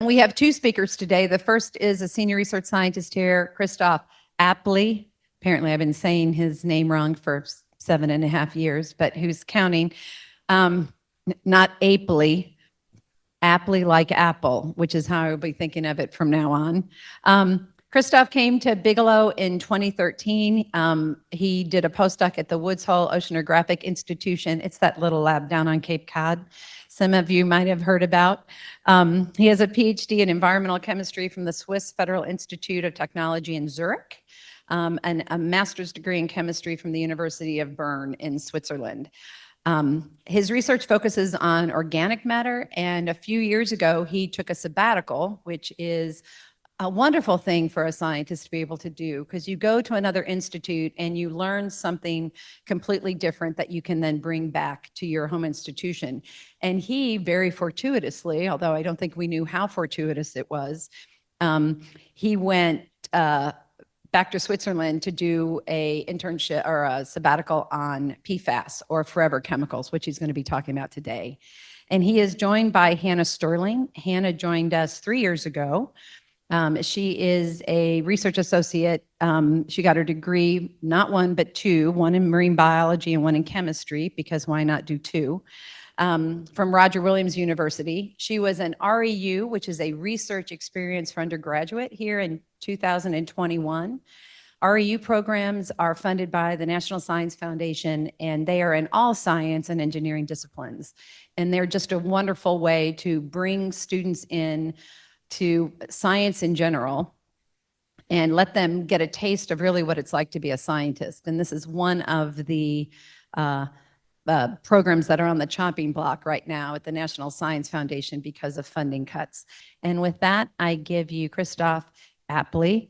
We have two speakers today. The first is a senior research scientist here, Christoph Aeppli. Apparently, I've been saying his name wrong for 7.5 years, but who's counting. Not Aeppli, Aeppli like apple, which is how I'll be thinking of it from now on. Christoph came to Bigelow in 2013. He did a postdoc at the Woods Hole Oceanographic Institution. It's that little lab down on Cape Cod some of you might have heard about. He has a PhD in environmental chemistry from the Swiss Federal Institute of Technology in Zurich, and a master's degree in chemistry from the University of Bern in Switzerland. His research focuses on organic matter, and a few years ago, he took a sabbatical, which is a wonderful thing for a scientist to be able to do, because you go to another institute and you learn something completely different that you can then bring back to your home institution. And he very fortuitously, although I don't think we knew how fortuitous it was, he went back to Switzerland to do a internship or a sabbatical on PFAS, or forever chemicals, which he's going to be talking about today. And he is joined by Hannah Sterling. Hannah joined us 3 years ago. She is a research associate. She got her degree, not one, but two, one in marine biology and one in chemistry, because why not do two, from Roger Williams University. She was an REU, which is a research experience for undergraduate here in 2021. REU programs are funded by the National Science Foundation, and they are in all science and engineering disciplines. And they're just a wonderful way to bring students in to science in general and let them get a taste of really what it's like to be a scientist. And this is one of the programs that are on the chopping block right now at the National Science Foundation because of funding cuts. And with that, I give you Christoph Aeppli,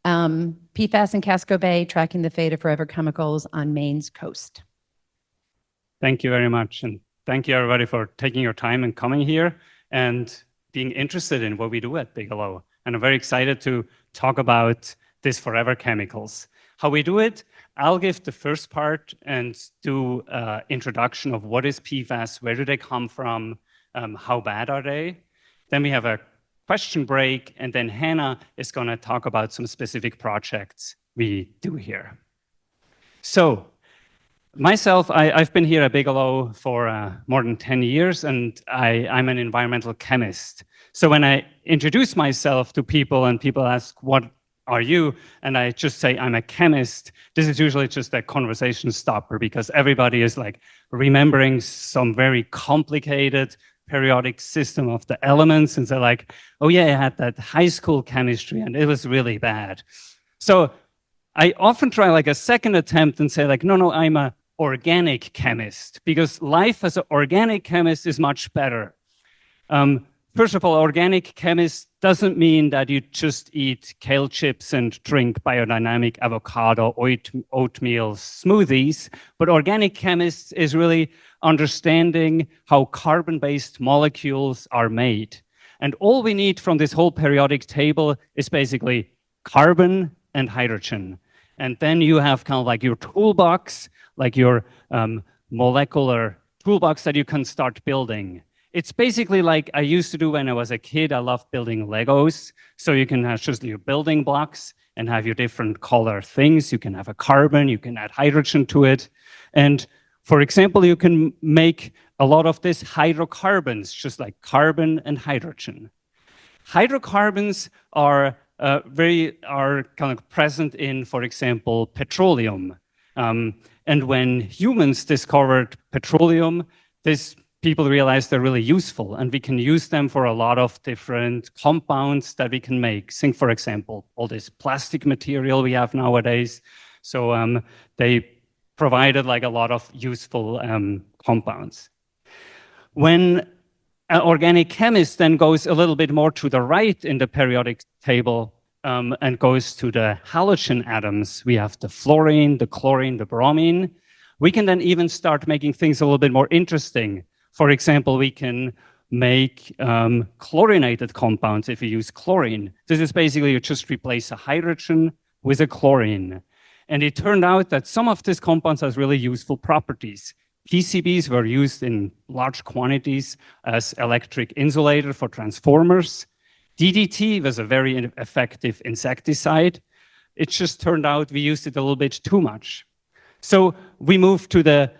PFAS in Casco Bay, tracking the fate of forever chemicals on Maine's coast. Thank you very much. And thank you everybody for taking your time and coming here and being interested in what we do at Bigelow. And I'm very excited to talk about this forever chemicals. How we do it, I'll give the first part and do an introduction of what is PFAS, where do they come from, how bad are they? Then we have a question break, and then Hannah is gonna talk about some specific projects we do here. So, myself, I've been here at Bigelow for more than 10 years, and I'm an environmental chemist. So when I introduce myself to people and people ask, what are you? And I just say, I'm a chemist, this is usually just a conversation stopper, because everybody is like remembering some very complicated periodic system of the elements, and they're like, oh yeah, I had that high school chemistry and it was really bad. So I often try like a second attempt and say like, no, I'm a organic chemist, because life as an organic chemist is much better. First of all, organic chemist doesn't mean that you just eat kale chips and drink biodynamic avocado oatmeal smoothies, but organic chemist is really understanding how carbon-based molecules are made. And all we need from this whole periodic table is basically carbon and hydrogen. And then you have kind of like your toolbox, like your molecular toolbox that you can start building. It's basically like I used to do when I was a kid. I loved building Legos. So you can have just your building blocks and have your different color things. You can have a carbon, you can add hydrogen to it. And for example, you can make a lot of these hydrocarbons, just like carbon and hydrogen. Hydrocarbons are kind of present in, for example, petroleum. And when humans discovered petroleum, people realized they're really useful, and we can use them for a lot of different compounds that we can make. Think, for example, all this plastic material we have nowadays. So they provided like a lot of useful compounds. When an organic chemist then goes a little bit more to the right in the periodic table and goes to the halogen atoms, we have the fluorine, the chlorine, the bromine. We can then even start making things a little bit more interesting. For example, we can make chlorinated compounds if you use chlorine. This is basically you just replace a hydrogen with a chlorine. And it turned out that some of these compounds has really useful properties. PCBs were used in large quantities as electric insulator for transformers. DDT was a very effective insecticide. It just turned out we used it a little bit too much. So we moved a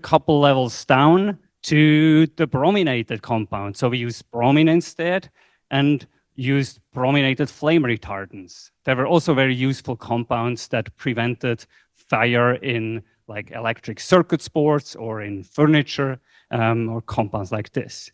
couple levels down to the brominated compound. So we used bromine instead and used brominated flame retardants. They were also very useful compounds that prevented fire in like electric circuit boards or in furniture or compounds like this.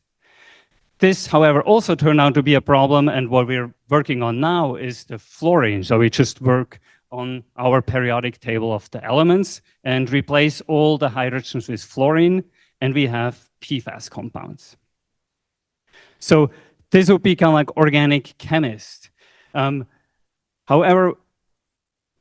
This, however, also turned out to be a problem, and what we're working on now is the fluorine. So we just work on our periodic table of the elements and replace all the hydrogens with fluorine, and we have PFAS compounds. So this would become like organic chemist. However,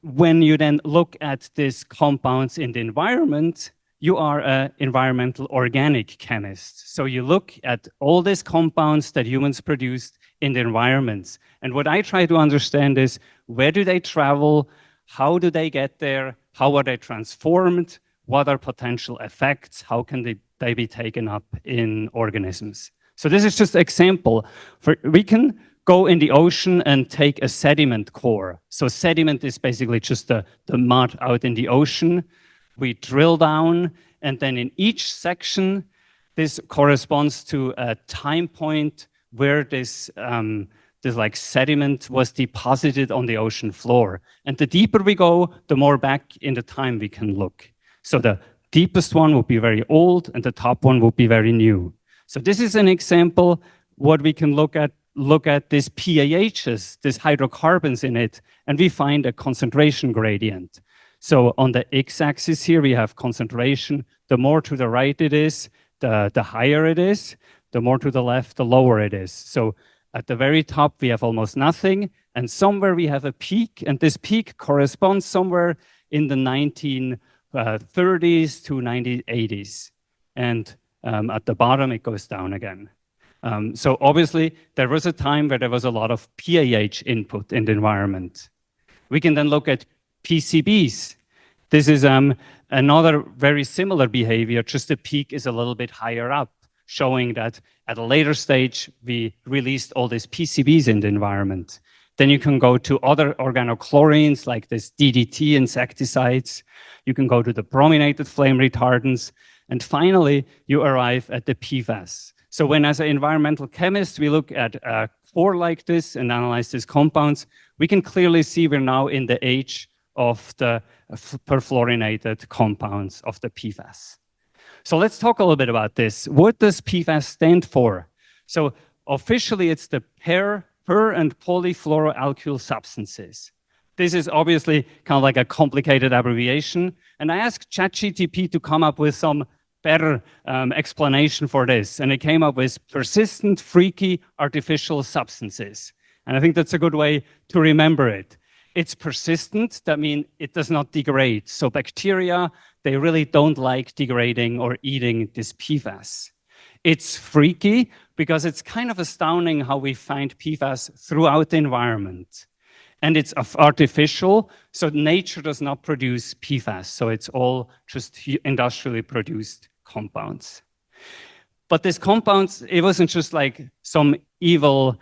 when you then look at these compounds in the environment, you are an environmental organic chemist. So you look at all these compounds that humans produced in the environments. And what I try to understand is, where do they travel? How do they get there? How are they transformed? What are potential effects? How can they be taken up in organisms? So this is just an example. We can go in the ocean and take a sediment core. So sediment is basically just the mud out in the ocean. We drill down, and then in each section, this corresponds to a time point where this like sediment was deposited on the ocean floor. And the deeper we go, the more back in the time we can look. So the deepest one would be very old, and the top one would be very new. So this is an example what we can look at these PAHs, these hydrocarbons in it, and we find a concentration gradient. So on the x-axis here, we have concentration. The more to the right it is, the higher it is. The more to the left, the lower it is. So at the very top, we have almost nothing. And somewhere we have a peak. And this peak corresponds somewhere in the 1930s to 1980s. And at the bottom, it goes down again. So obviously, there was a time where there was a lot of PAH input in the environment. We can then look at PCBs. This is another very similar behavior, just the peak is a little bit higher up, showing that at a later stage, we released all these PCBs in the environment. Then you can go to other organochlorines, like this DDT insecticides. You can go to the brominated flame retardants. And finally, you arrive at the PFAS. So when, as an environmental chemist, we look at a core like this and analyze these compounds, we can clearly see we're now in the age of the perfluorinated compounds of the PFAS. So let's talk a little bit about this. What does PFAS stand for? So officially, it's the per and polyfluoroalkyl substances. This is obviously kind of like a complicated abbreviation. And I asked ChatGPT to come up with some better explanation for this. And it came up with persistent, freaky, artificial substances. And I think that's a good way to remember it. It's persistent, that means it does not degrade. So bacteria, they really don't like degrading or eating this PFAS. It's freaky because it's kind of astounding how we find PFAS throughout the environment. And it's artificial, so nature does not produce PFAS. So it's all just industrially produced compounds. But these compounds, it wasn't just like some evil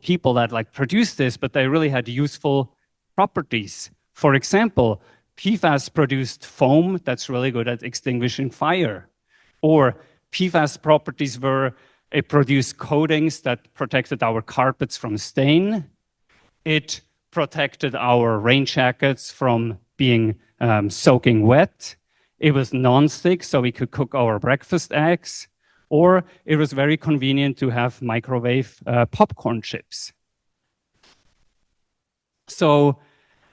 people that like produced this, but they really had useful properties. For example, PFAS produced foam that's really good at extinguishing fire. Or PFAS properties were it produced coatings that protected our carpets from stain. It protected our rain jackets from being soaking wet. It was non-stick, so we could cook our breakfast eggs. Or it was very convenient to have microwave popcorn chips. So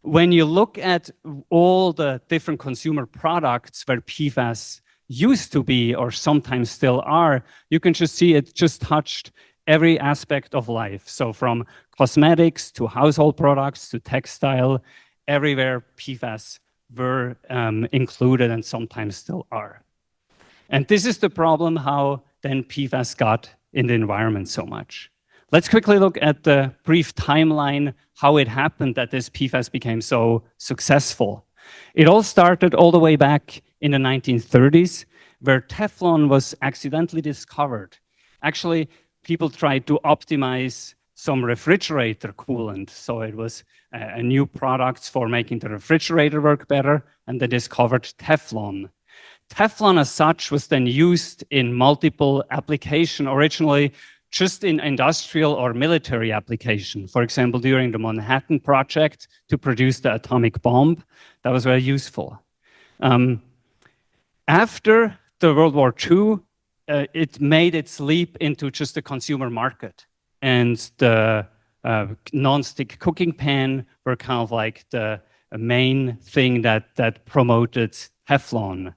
when you look at all the different consumer products where PFAS used to be or sometimes still are, you can just see it just touched every aspect of life. So from cosmetics to household products to textile, everywhere PFAS were included and sometimes still are. And this is the problem how then PFAS got in the environment so much. Let's quickly look at the brief timeline, how it happened that this PFAS became so successful. It all started all the way back in the 1930s, where Teflon was accidentally discovered. Actually, people tried to optimize some refrigerator coolant. So it was a new product for making the refrigerator work better, and they discovered Teflon. Teflon as such was then used in multiple applications, originally just in industrial or military application. For example, during the Manhattan Project to produce the atomic bomb, that was very useful. After the World War II, it made its leap into just the consumer market. And the non-stick cooking pan were kind of like the main thing that promoted Teflon.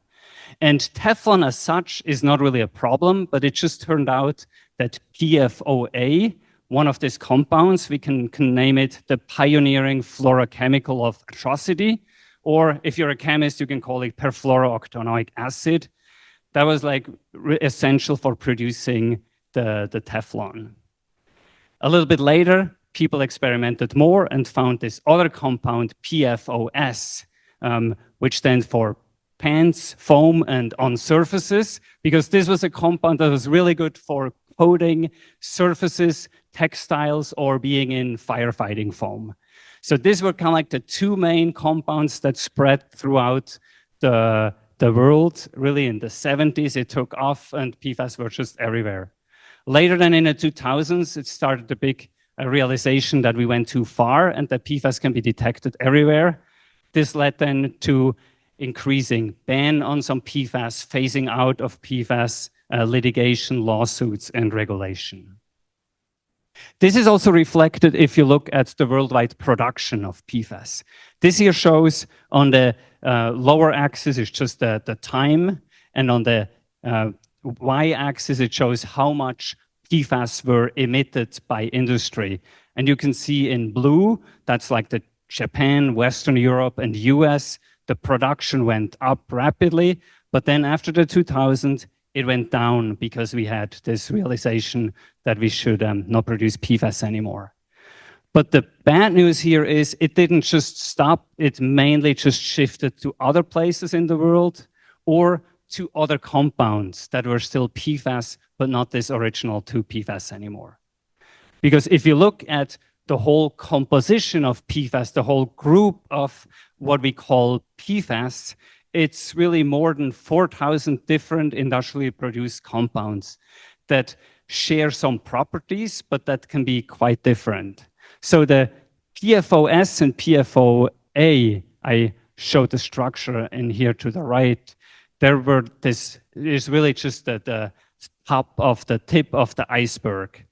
And Teflon as such is not really a problem, but it just turned out that PFOA, one of these compounds, we can name it the pioneering fluorochemical of atrocity, or if you're a chemist, you can call it perfluorooctanoic acid. That was like essential for producing the Teflon. A little bit later, people experimented more and found this other compound, PFOS, which stands for pans, foam, and on surfaces, because this was a compound that was really good for coating surfaces, textiles, or being in firefighting foam. So these were kind of like the two main compounds that spread throughout the world. Really in the 70s, it took off and PFAS were just everywhere. Later than in the 2000s, it started the big realization that we went too far and that PFAS can be detected everywhere. This led then to increasing ban on some PFAS, phasing out of PFAS, litigation, lawsuits, and regulation. This is also reflected if you look at the worldwide production of PFAS. This here shows on the lower axis is just the time, and on the y-axis it shows how much PFAS were emitted by industry. And you can see in blue, that's like the Japan, Western Europe, and US, the production went up rapidly, but then after the 2000s, it went down because we had this realization that we should not produce PFAS anymore. But the bad news here is it didn't just stop, it mainly just shifted to other places in the world or to other compounds that were still PFAS, but not this original 2 PFAS anymore. Because if you look at the whole composition of PFAS, the whole group of what we call PFAS, it's really more than 4,000 different industrially produced compounds that share some properties, but that can be quite different. So the PFOS and PFOA, I showed the structure in here to the right. This is really just the top of the tip of the iceberg.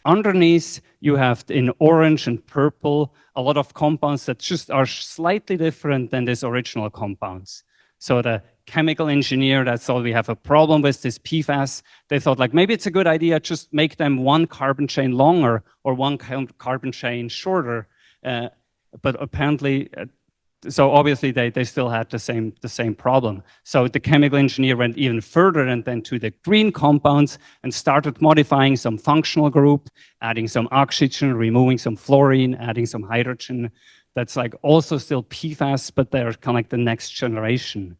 Underneath, you have in orange and purple a lot of compounds that just are slightly different than these original compounds. So the chemical engineer that thought we have a problem with this PFAS, they thought like maybe it's a good idea just make them one carbon chain longer or one carbon chain shorter. But apparently, so obviously they still had the same problem. So the chemical engineer went even further and then to the green compounds and started modifying some functional group, adding some oxygen, removing some fluorine, adding some hydrogen. That's like also still PFAS, but they're kind of like the next generation.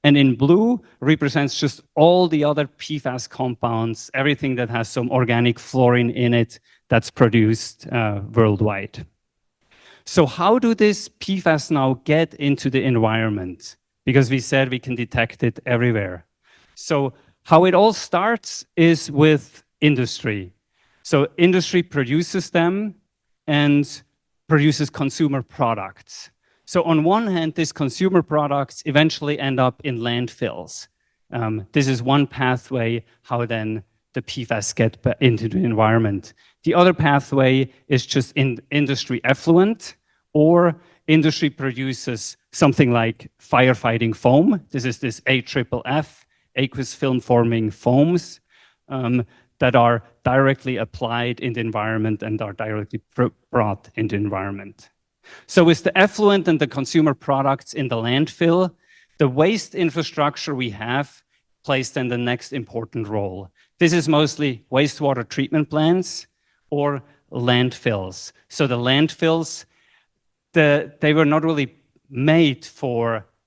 And in blue represents just all the other PFAS compounds, everything that has some organic fluorine in it that's produced worldwide. So how do this PFAS now get into the environment? Because we said we can detect it everywhere. So how it all starts is with industry. So industry produces them and produces consumer products. So on one hand, these consumer products eventually end up in landfills. This is one pathway how then the PFAS get into the environment. The other pathway is just in industry effluent, or industry produces something like firefighting foam. This is this AFFF, aqueous film forming foams, that are directly applied in the environment and are directly brought into the environment. So with the effluent and the consumer products in the landfill, the waste infrastructure we have plays then the next important role. This is mostly wastewater treatment plants or landfills. So the landfills, they were not really made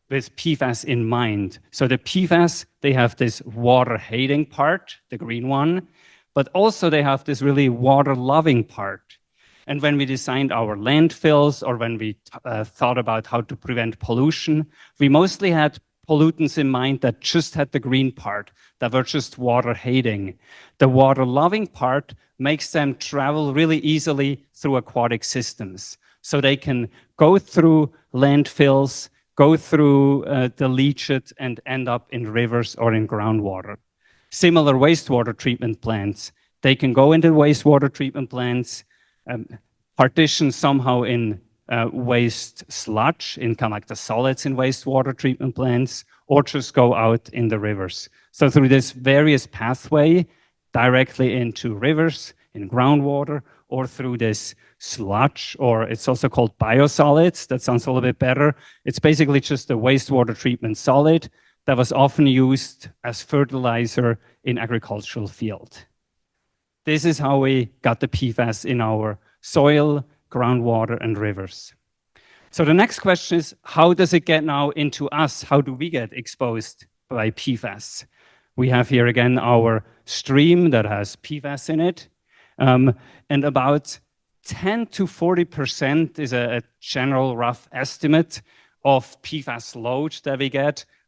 with PFAS in mind. So the PFAS, they have this water-hating part, the green one, but also they have this really water-loving part. And when we designed our landfills or when we thought about how to prevent pollution, we mostly had pollutants in mind that just had the green part, that were just water-hating. The water-loving part makes them travel really easily through aquatic systems. So they can go through landfills, go through the leachate and end up in rivers or in groundwater. Similar wastewater treatment plants, they can go into wastewater treatment plants, partition somehow in waste sludge, in kind of like the solids in wastewater treatment plants, or just go out in the rivers. So through this various pathway, directly into rivers, in groundwater, or through this sludge, or it's also called biosolids. That sounds a little bit better. It's basically just a wastewater treatment solid that was often used as fertilizer in agricultural field. This is how we got the PFAS in our soil, groundwater, and rivers. So the next question is, how does it get now into us? How do we get exposed by PFAS? We have here again our stream that has PFAS in it. And about 10 to 40% is a general rough estimate of PFAS load that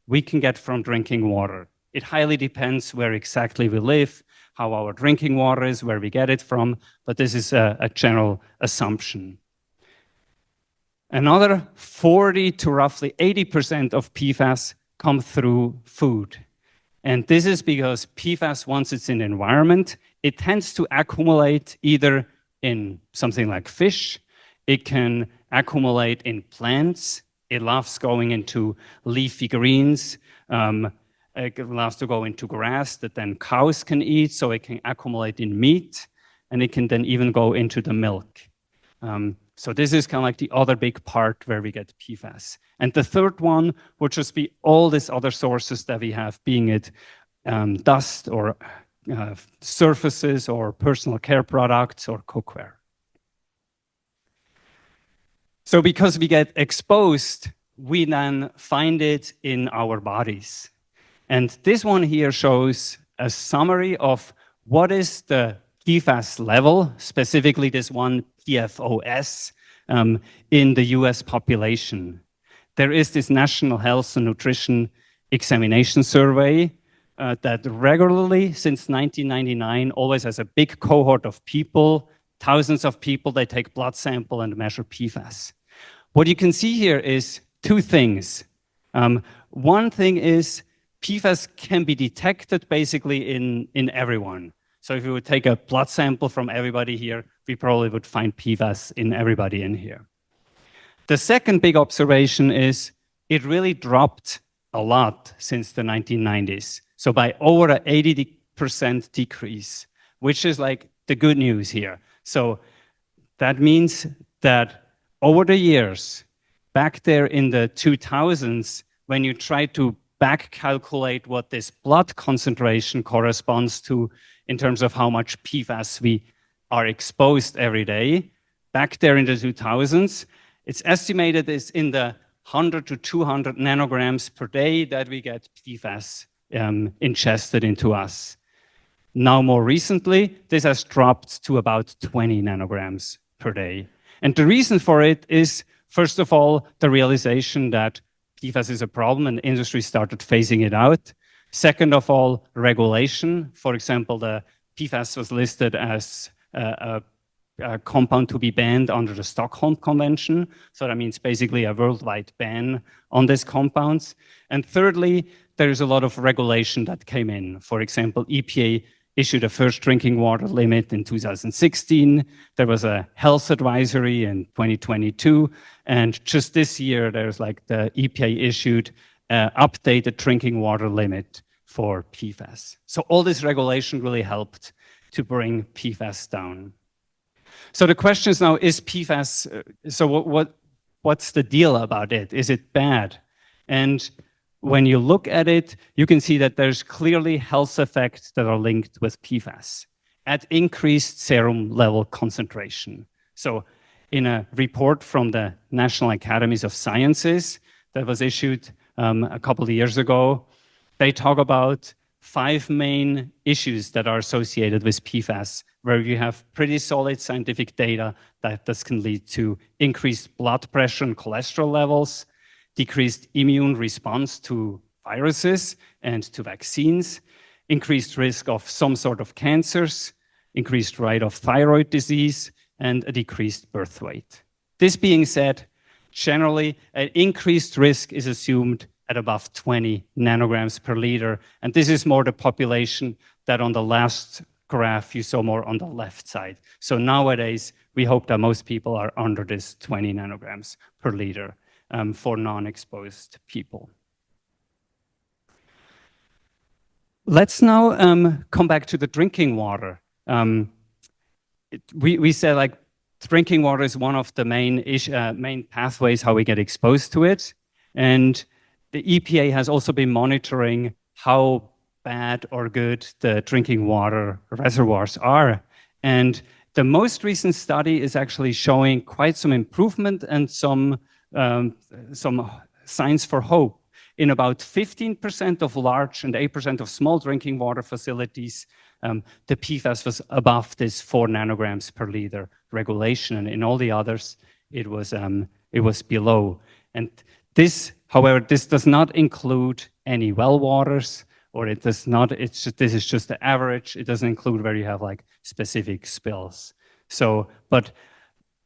we can get from drinking water. It highly depends where exactly we live, how our drinking water is, where we get it from, but this is a general assumption. Another 40 to roughly 80% of PFAS come through food. And this is because PFAS, once it's in the environment, it tends to accumulate either in something like fish, it can accumulate in plants, it loves going into leafy greens, it loves to go into grass that then cows can eat, so it can accumulate in meat, and it can then even go into the milk. So this is kind of like the other big part where we get PFAS. And the third one would just be all these other sources that we have, being it dust or surfaces or personal care products or cookware. So because we get exposed, we then find it in our bodies. And this one here shows a summary of what is the PFAS level, specifically this one PFOS, in the US population. There is this National Health and Nutrition Examination Survey that regularly, since 1999, always has a big cohort of people, thousands of people. They take blood sample and measure PFAS. What you can see here is two things. One thing is PFAS can be detected basically in everyone. So if you would take a blood sample from everybody here, we probably would find PFAS in everybody in here. The second big observation is it really dropped a lot since the 1990s. So by over an 80% decrease, which is like the good news here. So that means that over the years, back there in the 2000s, when you try to back calculate what this blood concentration corresponds to in terms of how much PFAS we are exposed every day, back there in the 2000s, it's estimated is in the 100 to 200 nanograms per day that we get PFAS ingested into us. Now, more recently, this has dropped to about 20 nanograms per day. And the reason for it is, first of all, the realization that PFAS is a problem and industry started phasing it out. Second of all, regulation. For example, the PFAS was listed as a compound to be banned under the Stockholm Convention. So that means basically a worldwide ban on these compounds. And thirdly, there is a lot of regulation that came in. For example, EPA issued a first drinking water limit in 2016. There was a health advisory in 2022. And just this year, there's like the EPA issued updated drinking water limit for PFAS. So all this regulation really helped to bring PFAS down. So the question is now, is PFAS, so what's the deal about it? Is it bad? And when you look at it, you can see that there's clearly health effects that are linked with PFAS at increased serum level concentration. So in a report from the National Academies of Sciences that was issued a couple of years ago, they talk about 5 main issues that are associated with PFAS, where you have pretty solid scientific data that this can lead to increased blood pressure and cholesterol levels, decreased immune response to viruses and to vaccines, increased risk of some sort of cancers, increased rate of thyroid disease, and a decreased birth weight. This being said, generally, an increased risk is assumed at above 20 nanograms per liter. And this is more the population that on the last graph you saw more on the left side. So nowadays, we hope that most people are under this 20 nanograms per liter for non-exposed people. Let's now come back to the drinking water. We said like drinking water is one of the main pathways how we get exposed to it. And the EPA has also been monitoring how bad or good the drinking water reservoirs are. And the most recent study is actually showing quite some improvement and some signs for hope. In about 15% of large and 8% of small drinking water facilities, the PFAS was above this 4 nanograms per liter regulation, and in all the others, it was below. And this, however, this does not include any well waters, or it does not. This is just the average. It doesn't include where you have like specific spills. So, but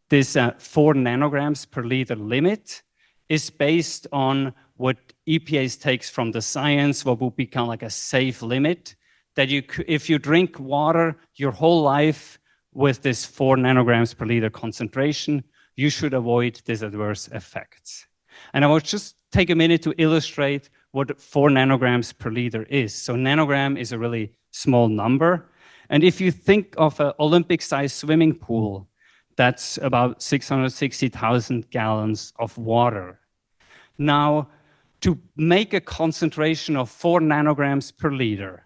this 4 nanograms per liter limit is based on what EPA takes from the science, what would become like a safe limit, that if you drink water your whole life with this 4 nanograms per liter concentration, you should avoid these adverse effects. And I will just take a minute to illustrate what 4 nanograms per liter is. So nanogram is a really small number. And if you think of an Olympic-sized swimming pool, that's about 660,000 gallons of water. Now, to make a concentration of 4 nanograms per liter,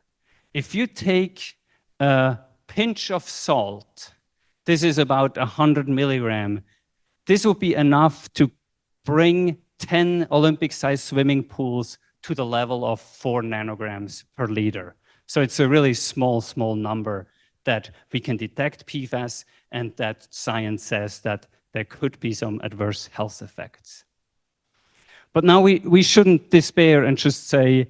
if you take a pinch of salt, this is about 100 milligram, this would be enough to bring 10 Olympic-sized swimming pools to the level of 4 nanograms per liter. So it's a really small number that we can detect PFAS, and that science says that there could be some adverse health effects. But now we shouldn't despair and just say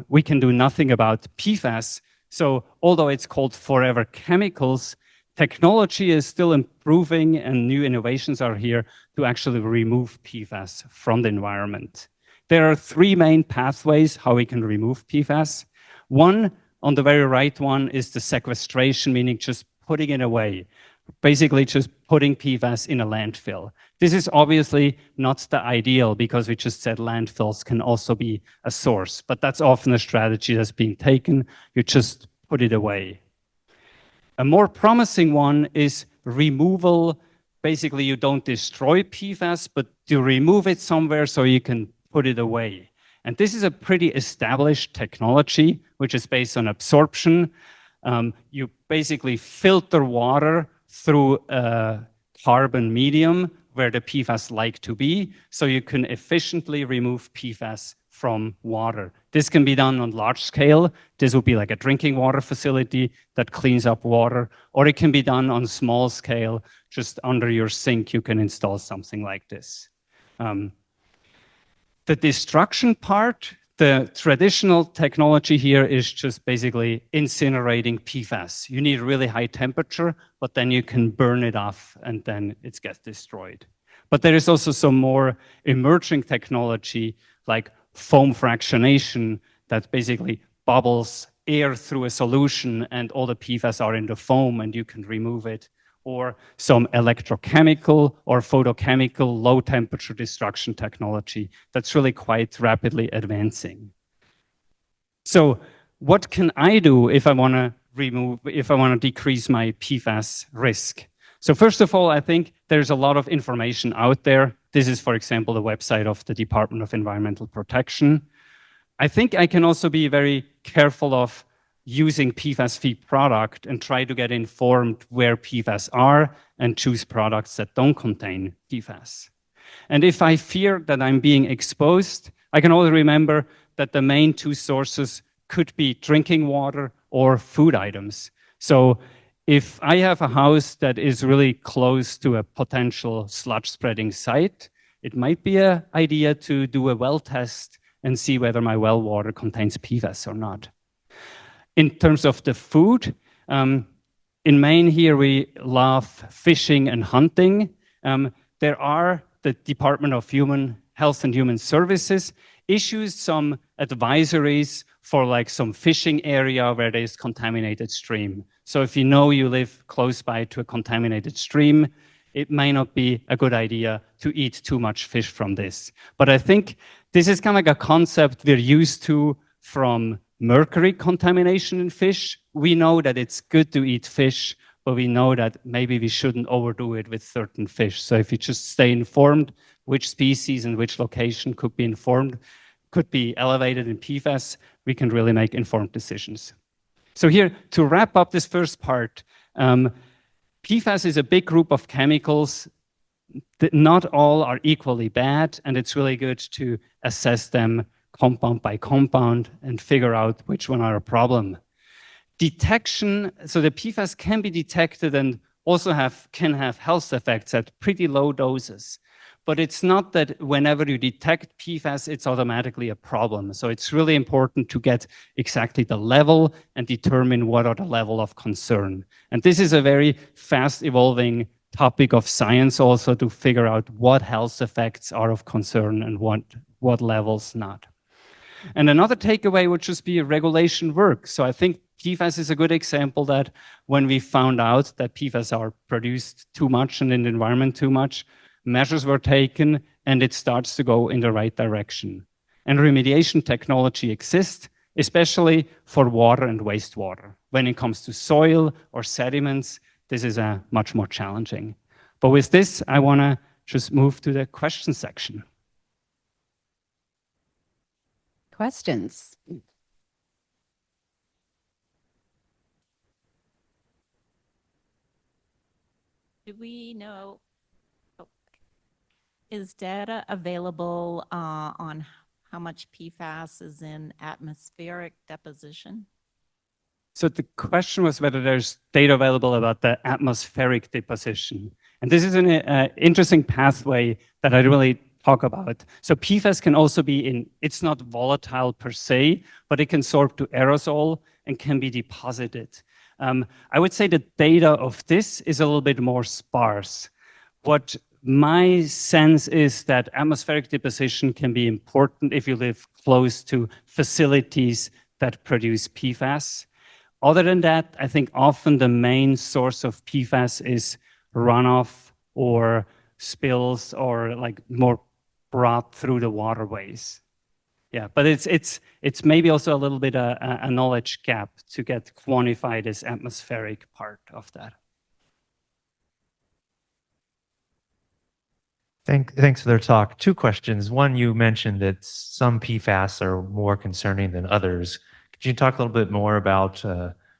we can do nothing about PFAS. So although it's called forever chemicals, technology is still improving and new innovations are here to actually remove PFAS from the environment. There are 3 main pathways how we can remove PFAS. One, on the very right one, is the sequestration, meaning just putting it away. Basically just putting PFAS in a landfill. This is obviously not the ideal because we just said landfills can also be a source, but that's often a strategy that's being taken. You just put it away. A more promising one is removal. Basically, you don't destroy PFAS, but you remove it somewhere so you can put it away. And this is a pretty established technology, which is based on absorption. You basically filter water through a carbon medium where the PFAS like to be, so you can efficiently remove PFAS from water. This can be done on large scale. This would be like a drinking water facility that cleans up water, or it can be done on small scale. Just under your sink, you can install something like this. The destruction part, the traditional technology here is just basically incinerating PFAS. You need really high temperature, but then you can burn it off and then it gets destroyed. But there is also some more emerging technology like foam fractionation that basically bubbles air through a solution and all the PFAS are in the foam and you can remove it. Or some electrochemical or photochemical low temperature destruction technology that's really quite rapidly advancing. So what can I do if I want to decrease my PFAS risk? So first of all, I think there's a lot of information out there. This is, for example, the website of the Department of Environmental Protection. I think I can also be very careful of using PFAS-free product and try to get informed where PFAS are and choose products that don't contain PFAS. And if I fear that I'm being exposed, I can always remember that the main 2 sources could be drinking water or food items. So if I have a house that is really close to a potential sludge spreading site, it might be an idea to do a well test and see whether my well water contains PFAS or not. In terms of the food, in Maine here, we love fishing and hunting. There are the Department of Human Health and Human Services issues some advisories for like some fishing area where there is contaminated stream. So if you know you live close by to a contaminated stream, it may not be a good idea to eat too much fish from this. But I think this is kind of like a concept we're used to from mercury contamination in fish. We know that it's good to eat fish, but we know that maybe we shouldn't overdo it with certain fish. So if you just stay informed which species and which location could be elevated in PFAS, we can really make informed decisions. So here, to wrap up this first part, PFAS is a big group of chemicals that not all are equally bad, and it's really good to assess them compound by compound and figure out which one are a problem. Detection, so the PFAS can be detected and also can have health effects at pretty low doses. But it's not that whenever you detect PFAS, it's automatically a problem. So it's really important to get exactly the level and determine what are the level of concern. And this is a very fast evolving topic of science also, to figure out what health effects are of concern and what levels not. And another takeaway would just be regulation work. So I think PFAS is a good example that when we found out that PFAS are produced too much and in the environment too much, measures were taken and it starts to go in the right direction. And remediation technology exists, especially for water and wastewater. When it comes to soil or sediments, this is much more challenging. But with this, I want to just move to the question section. Questions? Do we know, is data available on how much PFAS is in atmospheric deposition? So the question was whether there's data available about the atmospheric deposition. And this is an interesting pathway that I really talk about. So PFAS can also be it's not volatile per se, but it can sorb to aerosol and can be deposited. I would say the data of this is a little bit more sparse. What my sense is that atmospheric deposition can be important if you live close to facilities that produce PFAS. Other than that, I think often the main source of PFAS is runoff or spills or like more brought through the waterways. Yeah, but it's maybe also a little bit a knowledge gap to get quantified this atmospheric part of that. Thanks for their talk. Two questions. One, you mentioned that some PFAS are more concerning than others. Could you talk a little bit more about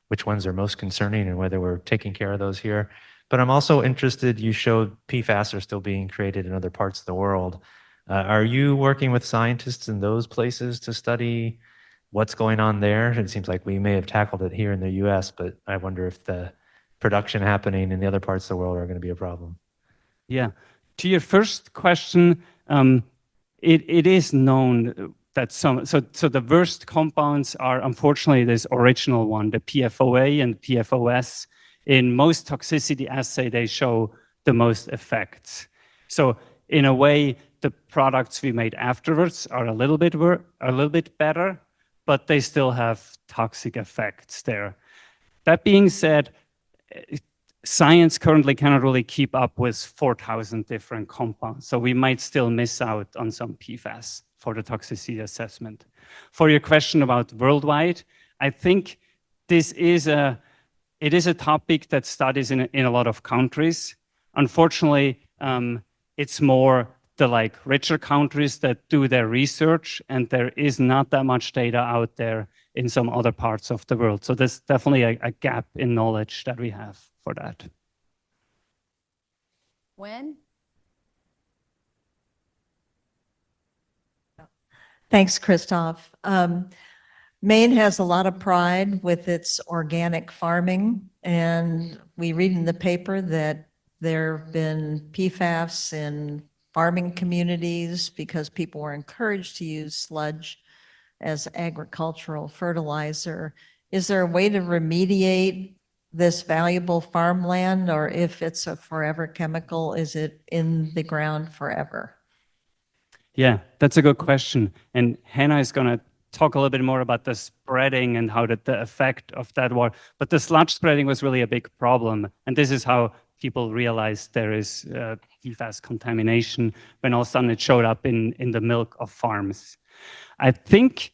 which ones are most concerning and whether we're taking care of those here? But I'm also interested, you showed PFAS are still being created in other parts of the world. Are you working with scientists in those places to study what's going on there? It seems like we may have tackled it here in the US, but I wonder if the production happening in the other parts of the world are going to be a problem. Yeah. To your first question, it is known that so the worst compounds are unfortunately this original one, the PFOA and PFOS. In most toxicity assay, they show the most effects. So in a way, the products we made afterwards are a little bit better, but they still have toxic effects there. That being said, science currently cannot really keep up with 4,000 different compounds. So we might still miss out on some PFAS for the toxicity assessment. For your question about worldwide, I think it is a topic that studies in a lot of countries. Unfortunately, it's more the richer countries that do their research, and there is not that much data out there in some other parts of the world. So there's definitely a gap in knowledge that we have for that. When? Thanks, Christoph. Maine has a lot of pride with its organic farming, and we read in the paper that there have been PFAS in farming communities because people were encouraged to use sludge as agricultural fertilizer. Is there a way to remediate this valuable farmland, or if it's a forever chemical, is it in the ground forever? Yeah, that's a good question. And Hannah is going to talk a little bit more about the spreading and how the effect of that was. But the sludge spreading was really a big problem. And this is how people realized there is PFAS contamination when all of a sudden it showed up in the milk of farms. I think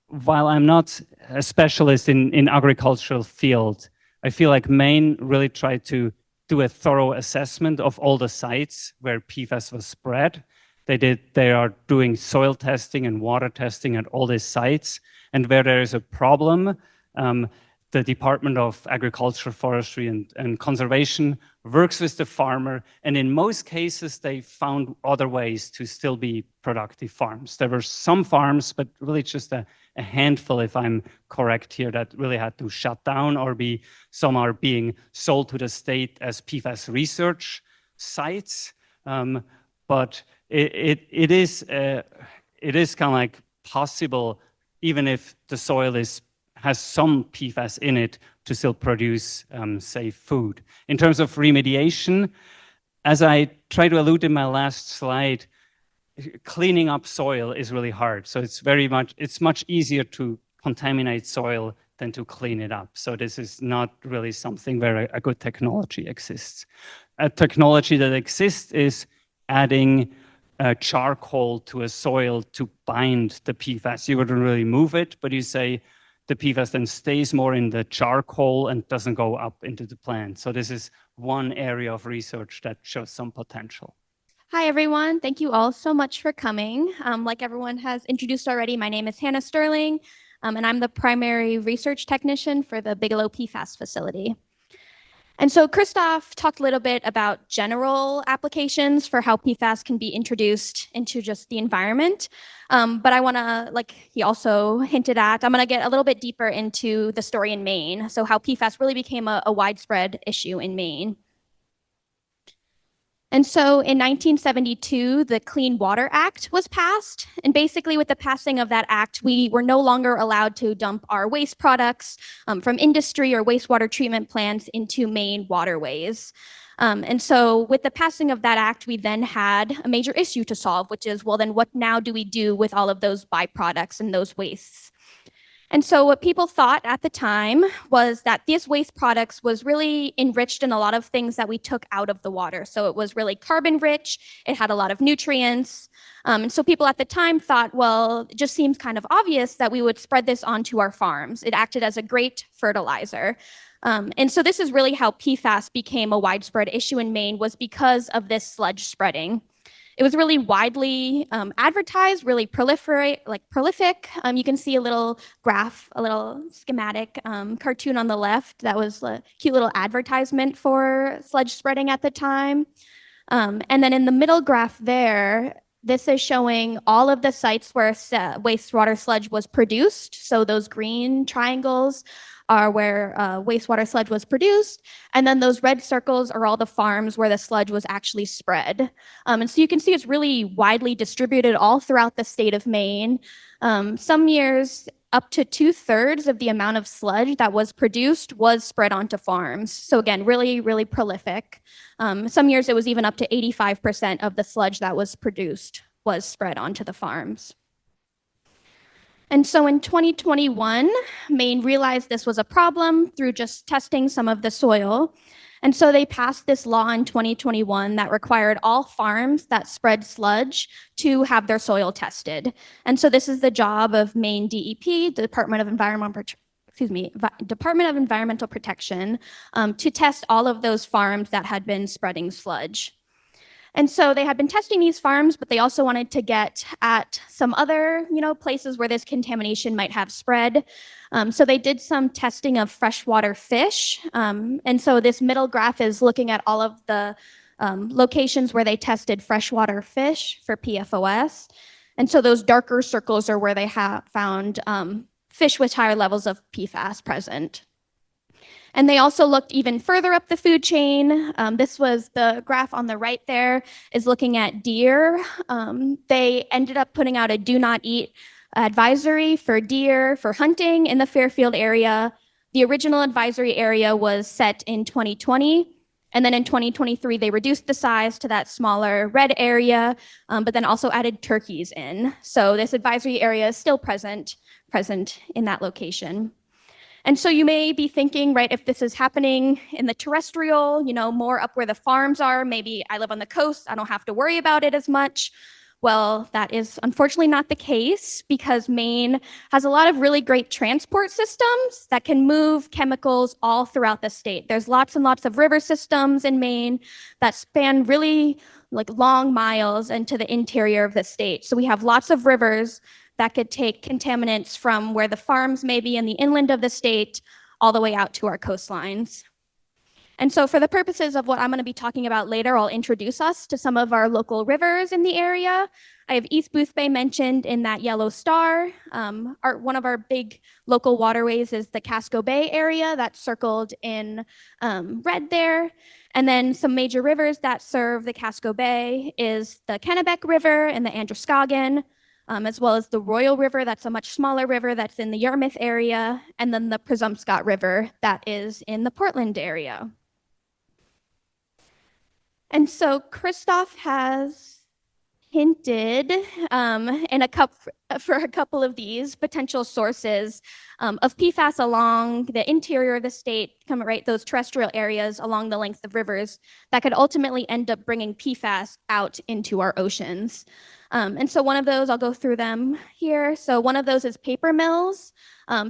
while I'm not a specialist in agricultural field, I feel like Maine really tried to do a thorough assessment of all the sites where PFAS was spread. They are doing soil testing and water testing at all these sites. And where there is a problem, the Department of Agriculture, Forestry, and Conservation works with the farmer. And in most cases, they found other ways to still be productive farms. There were some farms, but really just a handful, if I'm correct here, that really had to shut down or some are being sold to the state as PFAS research sites. But it is kind of like possible, even if the soil has some PFAS in it, to still produce safe food. In terms of remediation, as I tried to allude in my last slide, cleaning up soil is really hard. So it's much easier to contaminate soil than to clean it up. So this is not really something where a good technology exists. A technology that exists is adding charcoal to a soil to bind the PFAS. You wouldn't really move it, but you say the PFAS then stays more in the charcoal and doesn't go up into the plant. So this is one area of research that shows some potential. Hi, everyone. Thank you all so much for coming. Like everyone has introduced already, my name is Hannah Sterling, and I'm the primary research technician for the Bigelow PFAS facility. And so Christoph talked a little bit about general applications for how PFAS can be introduced into just the environment. But I want to, like he also hinted at, I'm going to get a little bit deeper into the story in Maine. So how PFAS really became a widespread issue in Maine. And so in 1972, the Clean Water Act was passed. And basically with the passing of that act, we were no longer allowed to dump our waste products from industry or wastewater treatment plants into Maine waterways. And so with the passing of that act, we then had a major issue to solve, which is, well, then what now do we do with all of those byproducts and those wastes? And so what people thought at the time was that these waste products was really enriched in a lot of things that we took out of the water. So it was really carbon rich, it had a lot of nutrients. And so people at the time thought, well, it just seems kind of obvious that we would spread this onto our farms. It acted as a great fertilizer. And so this is really how PFAS became a widespread issue in Maine, was because of this sludge spreading. It was really widely advertised, really prolific. You can see a little graph, a little schematic cartoon on the left. That was a cute little advertisement for sludge spreading at the time. And then in the middle graph there, this is showing all of the sites where wastewater sludge was produced. So those green triangles are where wastewater sludge was produced. And then those red circles are all the farms where the sludge was actually spread. And so you can see it's really widely distributed all throughout the state of Maine. Some years, up to 2/3 of the amount of sludge that was produced was spread onto farms. So again, really, really prolific. Some years it was even up to 85% of the sludge that was produced was spread onto the farms. And so in 2021, Maine realized this was a problem through just testing some of the soil. And so they passed this law in 2021 that required all farms that spread sludge to have their soil tested. And so this is the job of Maine DEP, Department of Environmental Protection, to test all of those farms that had been spreading sludge. And so they had been testing these farms, but they also wanted to get at some other, places where this contamination might have spread. So they did some testing of freshwater fish. And so this middle graph is looking at all of the locations where they tested freshwater fish for PFOS. And so those darker circles are where they found fish with higher levels of PFAS present. And they also looked even further up the food chain. This was the graph on the right there is looking at deer. They ended up putting out a do not eat advisory for deer for hunting in the Fairfield area. The original advisory area was set in 2020. And then in 2023, they reduced the size to that smaller red area, but then also added turkeys in. So this advisory area is still present in that location. And so you may be thinking, right, if this is happening in the terrestrial, more up where the farms are, maybe I live on the coast, I don't have to worry about it as much. Well, that is unfortunately not the case because Maine has a lot of really great transport systems that can move chemicals all throughout the state. There's lots and lots of river systems in Maine that span really long miles into the interior of the state. So we have lots of rivers that could take contaminants from where the farms may be in the inland of the state all the way out to our coastlines. And so for the purposes of what I'm going to be talking about later, I'll introduce us to some of our local rivers in the area. I have East Boothbay mentioned in that yellow star. One of our big local waterways is the Casco Bay area that's circled in red there. And then some major rivers that serve the Casco Bay is the Kennebec River and the Androscoggin, as well as the Royal River, that's a much smaller river that's in the Yarmouth area, and then the Presumpscot River that is in the Portland area. And so Christoph has hinted for a couple of these potential sources of PFAS along the interior of the state, those terrestrial areas along the length of rivers that could ultimately end up bringing PFAS out into our oceans. And so one of those, I'll go through them here. So one of those is paper mills.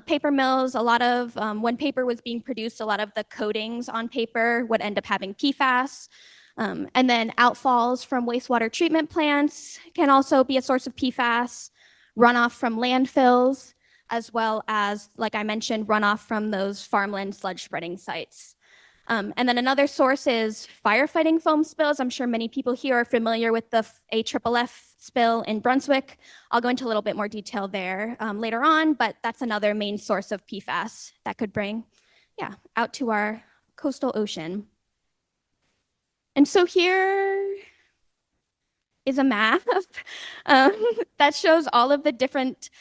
Paper mills, when paper was being produced, a lot of the coatings on paper would end up having PFAS. And then outfalls from wastewater treatment plants can also be a source of PFAS, runoff from landfills, as well as, like I mentioned, runoff from those farmland sludge spreading sites. And then another source is firefighting foam spills. I'm sure many people here are familiar with the AFFF spill in Brunswick. I'll go into a little bit more detail there later on, but that's another main source of PFAS that could bring out to our coastal ocean. And so here is a map that shows all of the different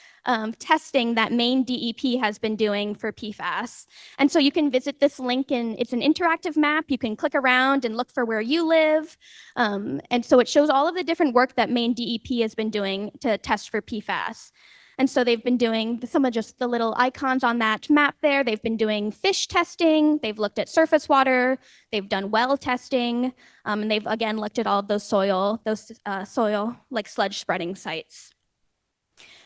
testing that Maine DEP has been doing for PFAS. And so you can visit this link, and it's an interactive map. You can click around and look for where you live. And so it shows all of the different work that Maine DEP has been doing to test for PFAS. And so they've been doing some of just the little icons on that map there. They've been doing fish testing. They've looked at surface water. They've done well testing. And they've, again, looked at all of those soil like sludge spreading sites.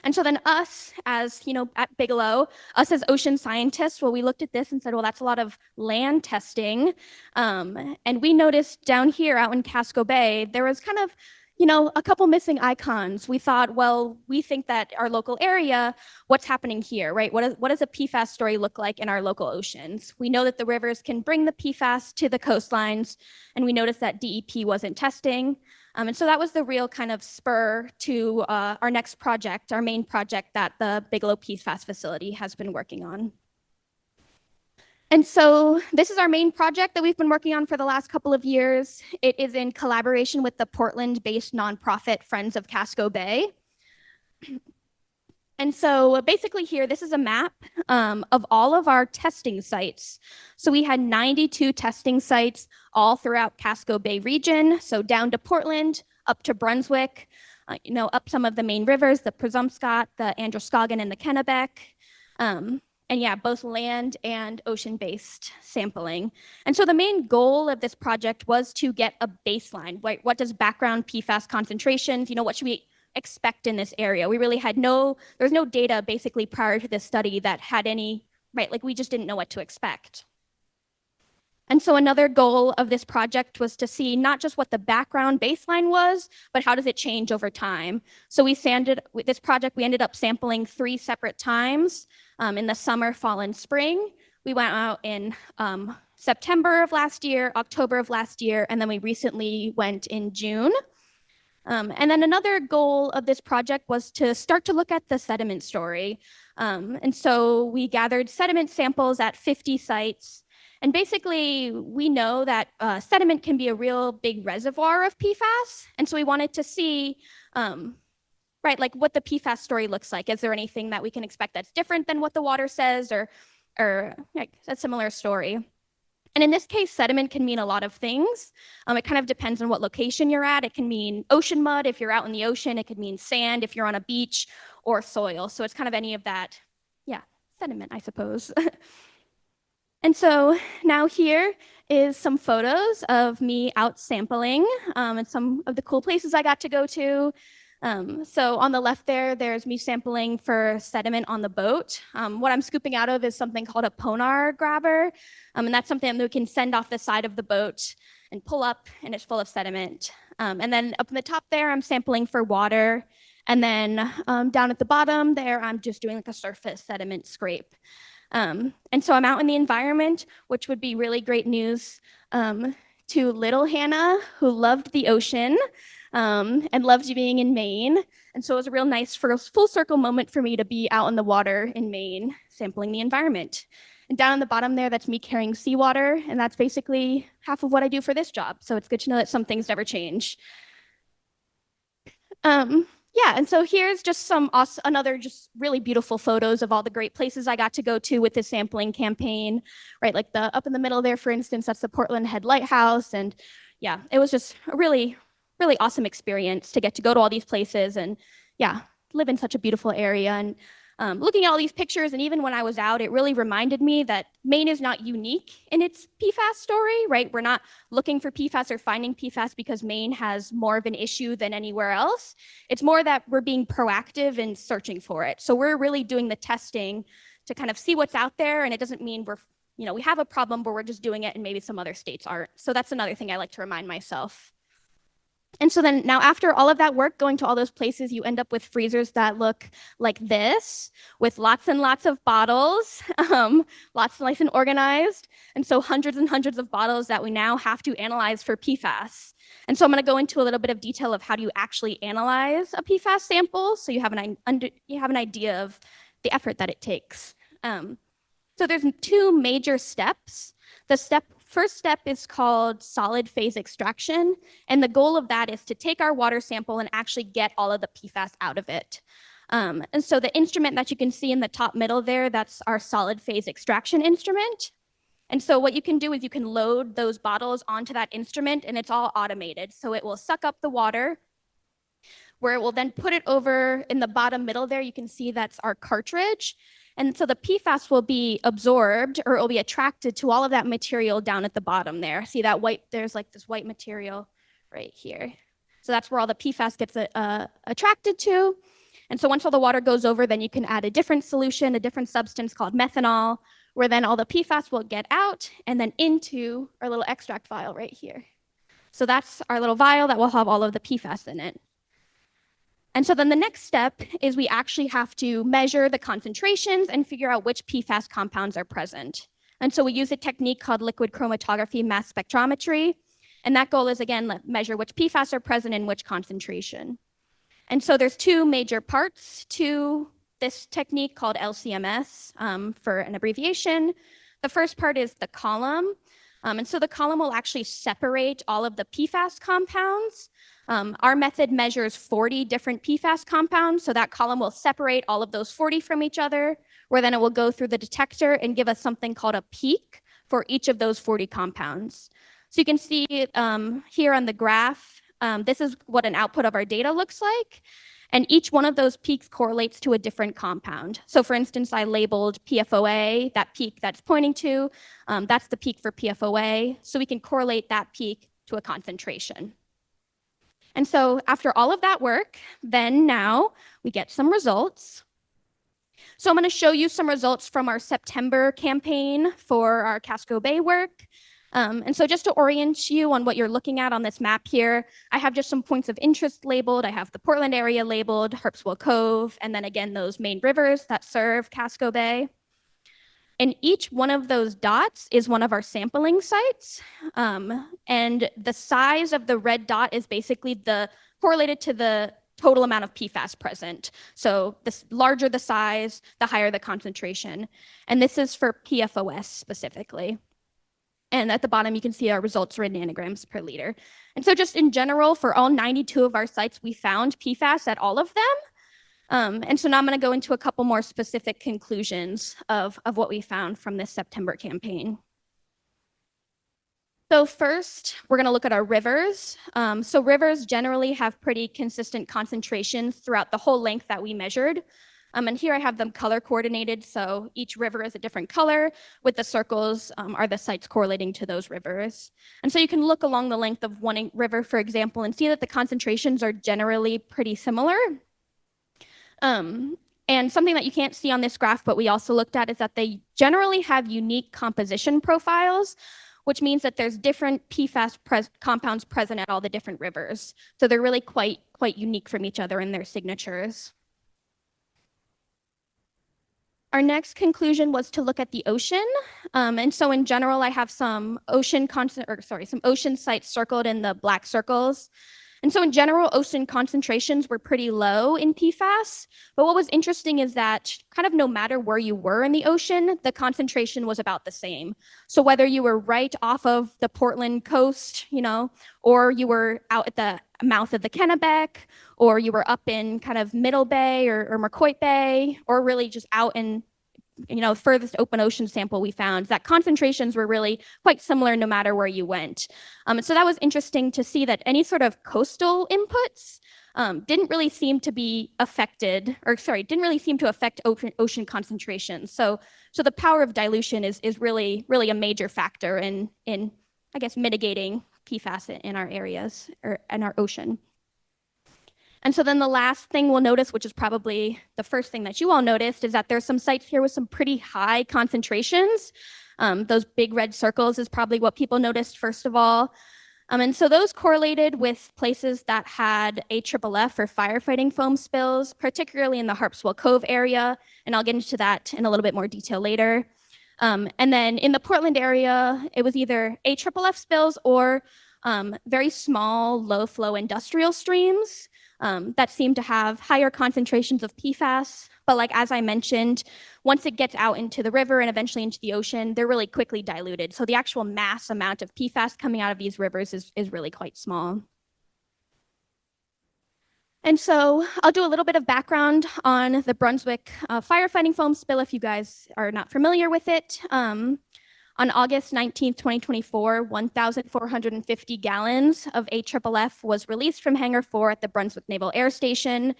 And so then us as, at Bigelow, us as ocean scientists, we looked at this and said, well, that's a lot of land testing. And we noticed down here out in Casco Bay, there was kind of a couple missing icons. We thought, well, we think that our local area, what's happening here, right? What does a PFAS story look like in our local oceans? We know that the rivers can bring the PFAS to the coastlines, and we noticed that DEP wasn't testing. And so that was the real kind of spur to our next project, our main project that the Bigelow PFAS facility has been working on. And so this is our main project that we've been working on for the last couple of years. It is in collaboration with the Portland-based nonprofit Friends of Casco Bay. And so basically here, this is a map of all of our testing sites. So we had 92 testing sites all throughout Casco Bay region. So down to Portland, up to Brunswick, up some of the main rivers, the Presumpscot, the Androscoggin, and the Kennebec. And yeah, both land and ocean-based sampling. And so the main goal of this project was to get a baseline. What does background PFAS concentrations, what should we expect in this area? We really had there's no data basically prior to this study that had any, we just didn't know what to expect. And so another goal of this project was to see not just what the background baseline was, but how does it change over time? So with this project, we ended up sampling 3 separate times in the summer, fall, and spring. We went out in September of last year, October of last year, and then we recently went in June. And then another goal of this project was to start to look at the sediment story. And so we gathered sediment samples at 50 sites. And basically, we know that sediment can be a real big reservoir of PFAS. And so we wanted to see, right, like what the PFAS story looks like. Is there anything that we can expect that's different than what the water says, or like a similar story? And in this case, sediment can mean a lot of things. It kind of depends on what location you're at. It can mean ocean mud if you're out in the ocean. It could mean sand if you're on a beach, or soil. So it's kind of any of that, yeah, sediment, I suppose. And so now here is some photos of me out sampling and some of the cool places I got to go to. So on the left there's me sampling for sediment on the boat. What I'm scooping out of is something called a ponar grabber. And that's something that we can send off the side of the boat and pull up, and it's full of sediment. And then up in the top there, I'm sampling for water. And then down at the bottom there, I'm just doing like a surface sediment scrape. And so I'm out in the environment, which would be really great news to little Hannah, who loved the ocean and loved being in Maine. And so it was a real nice full circle moment for me to be out in the water in Maine, sampling the environment. And down on the bottom there, that's me carrying seawater. And that's basically half of what I do for this job. So it's good to know that some things never change. Yeah, and so here's just another just really beautiful photos of all the great places I got to go to with this sampling campaign, right? Like up in the middle there, for instance, that's the Portland Head Lighthouse. And yeah, it was just a really, really awesome experience to get to go to all these places and yeah, live in such a beautiful area. And looking at all these pictures, and even when I was out, it really reminded me that Maine is not unique in its PFAS story, right? We're not looking for PFAS or finding PFAS because Maine has more of an issue than anywhere else. It's more that we're being proactive in searching for it. So we're really doing the testing to kind of see what's out there, and it doesn't mean we have a problem, but we're just doing it and maybe some other states aren't. So that's another thing I like to remind myself. And so then now after all of that work, going to all those places, you end up with freezers that look like this, with lots and lots of bottles, lots nice and organized. And so hundreds and hundreds of bottles that we now have to analyze for PFAS. And so I'm going to go into a little bit of detail of how do you actually analyze a PFAS sample, so you have an idea of the effort that it takes. So there's two major steps. The first step is called solid phase extraction. And the goal of that is to take our water sample and actually get all of the PFAS out of it. And so the instrument that you can see in the top middle there, that's our solid phase extraction instrument. And so what you can do is you can load those bottles onto that instrument, and it's all automated. So it will suck up the water, where it will then put it over in the bottom middle there. You can see that's our cartridge. And so the PFAS will be absorbed, or it will be attracted to all of that material down at the bottom there. See that white, there's like this white material right here. So that's where all the PFAS gets attracted to. And so once all the water goes over, then you can add a different solution, a different substance called methanol, where then all the PFAS will get out and then into our little extract vial right here. So that's our little vial that will have all of the PFAS in it. And so then the next step is we actually have to measure the concentrations and figure out which PFAS compounds are present. And so we use a technique called liquid chromatography mass spectrometry. And that goal is, again, measure which PFAS are present in which concentration. And so there's two major parts to this technique called LCMS for an abbreviation. The first part is the column. And so the column will actually separate all of the PFAS compounds. Our method measures 40 different PFAS compounds, so that column will separate all of those 40 from each other, where then it will go through the detector and give us something called a peak for each of those 40 compounds. So you can see here on the graph, this is what an output of our data looks like. And each one of those peaks correlates to a different compound. So for instance, I labeled PFOA, that peak that's pointing to, that's the peak for PFOA. So we can correlate that peak to a concentration. And so after all of that work, then now we get some results. So I'm going to show you some results from our September campaign for our Casco Bay work. And so just to orient you on what you're looking at on this map here, I have just some points of interest labeled. I have the Portland area labeled, Harpswell Cove, and then again, those main rivers that serve Casco Bay. And each one of those dots is one of our sampling sites. And the size of the red dot is basically the correlated to the total amount of PFAS present. So the larger the size, the higher the concentration. And this is for PFOS specifically. And at the bottom, you can see our results are in nanograms per liter. And so just in general, for all 92 of our sites, we found PFAS at all of them. And so now I'm going to go into a couple more specific conclusions of what we found from this September campaign. So first, we're going to look at our rivers. So rivers generally have pretty consistent concentrations throughout the whole length that we measured. And here I have them color coordinated. So each river is a different color with the circles are the sites correlating to those rivers. And so you can look along the length of one river, for example, and see that the concentrations are generally pretty similar. And something that you can't see on this graph, but we also looked at, is that they generally have unique composition profiles, which means that there's different PFAS compounds present at all the different rivers. So they're really quite unique from each other in their signatures. Our next conclusion was to look at the ocean. And so in general, I have some ocean sites circled in the black circles. And so in general, ocean concentrations were pretty low in PFAS. But what was interesting is that kind of no matter where you were in the ocean, the concentration was about the same. So whether you were right off of the Portland coast, or you were out at the mouth of the Kennebec, or you were up in kind of Middle Bay or Mercoit Bay, or really just out in furthest open ocean sample we found, that concentrations were really quite similar no matter where you went. So that was interesting to see that any sort of coastal inputs didn't really seem to be affected, didn't really seem to affect ocean concentrations. So the power of dilution is really a major factor in I guess, mitigating PFAS in our areas or in our ocean. And so then the last thing we'll notice, which is probably the first thing that you all noticed, is that there's some sites here with some pretty high concentrations. Those big red circles is probably what people noticed first of all. And so those correlated with places that had AFFF or firefighting foam spills, particularly in the Harpswell Cove area. And I'll get into that in a little bit more detail later. And then in the Portland area, it was either AFFF spills or very small, low flow industrial streams that seem to have higher concentrations of PFAS. But as I mentioned, once it gets out into the river and eventually into the ocean, they're really quickly diluted. So the actual mass amount of PFAS coming out of these rivers is really quite small. And so I'll do a little bit of background on the Brunswick firefighting foam spill if you guys are not familiar with it. On August 19, 2024, 1,450 gallons of AFFF was released from Hangar 4 at the Brunswick Naval Air Station.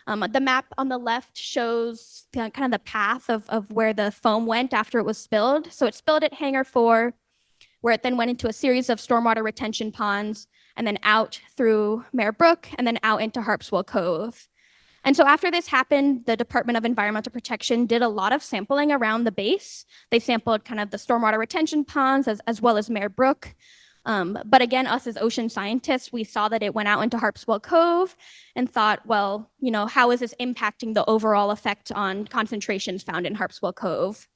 The map on the left shows kind of the path of where the foam went after it was spilled. So it spilled at Hangar 4, where it then went into a series of stormwater retention ponds, and then out through Mare Brook, and then out into Harpswell Cove. And so after this happened, the Department of Environmental Protection did a lot of sampling around the base. They sampled kind of the stormwater retention ponds as well as Mare Brook. But again, us as ocean scientists, we saw that it went out into Harpswell Cove and thought, well, how is this impacting the overall effect on concentrations found in Harpswell Cove?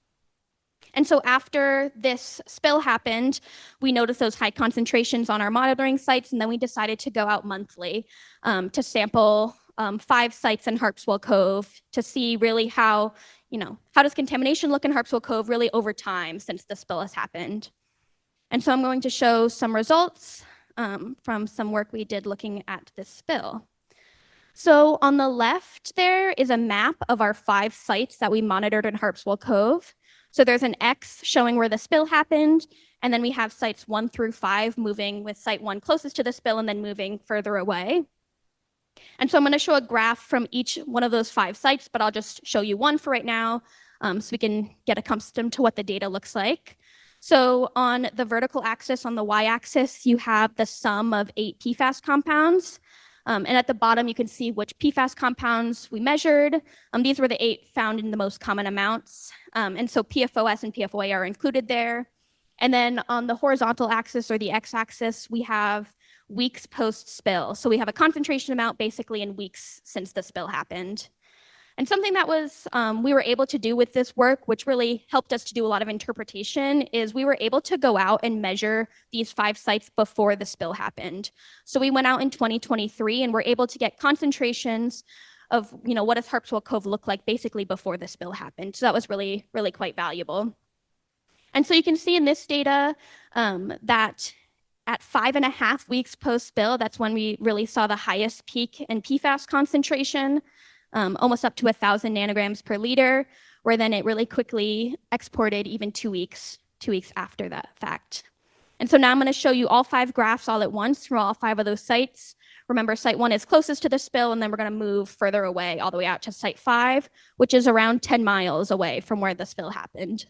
And so after this spill happened, we noticed those high concentrations on our monitoring sites, and then we decided to go out monthly to sample 5 sites in Harpswell Cove to see really how does contamination look in Harpswell Cove really over time since the spill has happened. And so I'm going to show some results from some work we did looking at this spill. So on the left there is a map of our 5 sites that we monitored in Harpswell Cove. So there's an X showing where the spill happened, and then we have sites 1 through 5 moving with site 1 closest to the spill and then moving further away. And so I'm going to show a graph from each one of those 5 sites, but I'll just show you one for right now so we can get accustomed to what the data looks like. So on the vertical axis, on the y-axis, you have the sum of 8 PFAS compounds. And at the bottom, you can see which PFAS compounds we measured. These were the 8 found in the most common amounts. And so PFOS and PFOA are included there. And then on the horizontal axis or the x-axis, we have weeks post-spill. So we have a concentration amount basically in weeks since the spill happened. And something that was we were able to do with this work, which really helped us to do a lot of interpretation, is we were able to go out and measure these 5 sites before the spill happened. So we went out in 2023 and were able to get concentrations of, what does Harpswell Cove look like basically before the spill happened. So that was really, really quite valuable. And so you can see in this data that at 5.5 weeks post-spill, that's when we really saw the highest peak in PFAS concentration, almost up to 1,000 nanograms per liter, where then it really quickly exported even 2 weeks after that fact. And so now I'm going to show you all 5 graphs all at once from all 5 of those sites. Remember, site 1 is closest to the spill, and then we're going to move further away, all the way out to site 5, which is around 10 miles away from where the spill happened.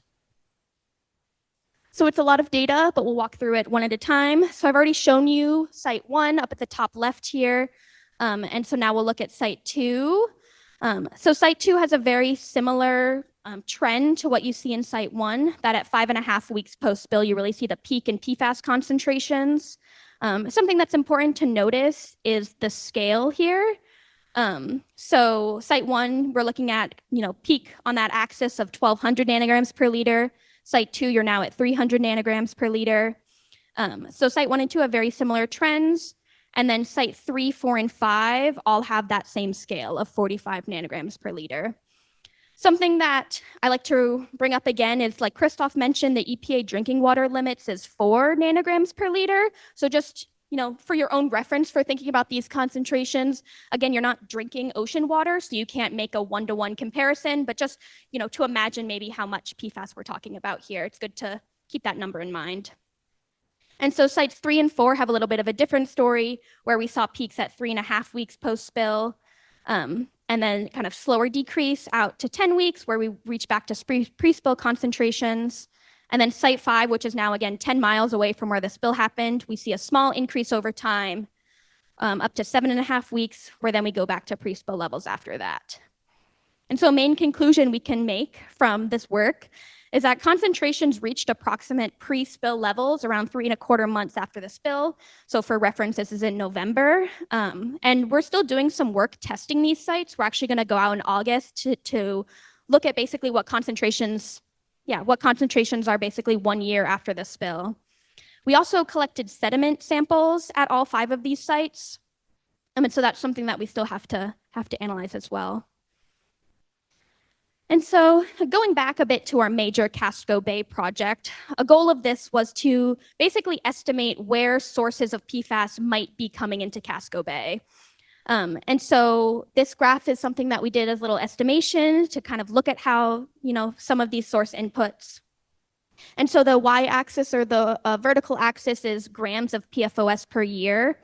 So it's a lot of data, but we'll walk through it one at a time. So I've already shown you site 1 up at the top left here. And so now we'll look at site 2. So site 2 has a very similar trend to what you see in site 1, that at 5.5 weeks post-spill, you really see the peak in PFAS concentrations. Something that's important to notice is the scale here. So site 1, we're looking at, peak on that axis of 1,200 nanograms per liter. Site 2, you're now at 300 nanograms per liter. So site 1 and 2 have very similar trends. And then site 3, 4, and 5 all have that same scale of 45 nanograms per liter. Something that I like to bring up again is, like Christoph mentioned, the EPA drinking water limits is 4 nanograms per liter. So just, for your own reference for thinking about these concentrations, again, you're not drinking ocean water, so you can't make a one-to-one comparison, but just, to imagine maybe how much PFAS we're talking about here. It's good to keep that number in mind. And so sites 3 and 4 have a little bit of a different story, where we saw peaks at 3.5 weeks post-spill, and then kind of slower decrease out to 10 weeks, where we reach back to pre-spill concentrations. And then site 5, which is now, again, 10 miles away from where the spill happened, we see a small increase over time, up to 7.5 weeks, where then we go back to pre-spill levels after that. And so a main conclusion we can make from this work is that concentrations reached approximate pre-spill levels around 3.25 months after the spill. So for reference, this is in November. And we're still doing some work testing these sites. We're actually going to go out in August to look at basically what concentrations are basically 1 year after the spill. We also collected sediment samples at all 5 of these sites. And so that's something that we still have to analyze as well. And so going back a bit to our major Casco Bay project, a goal of this was to basically estimate where sources of PFAS might be coming into Casco Bay. And so this graph is something that we did as a little estimation to kind of look at how, some of these source inputs. And so the y-axis, or the vertical axis, is grams of PFOS per year.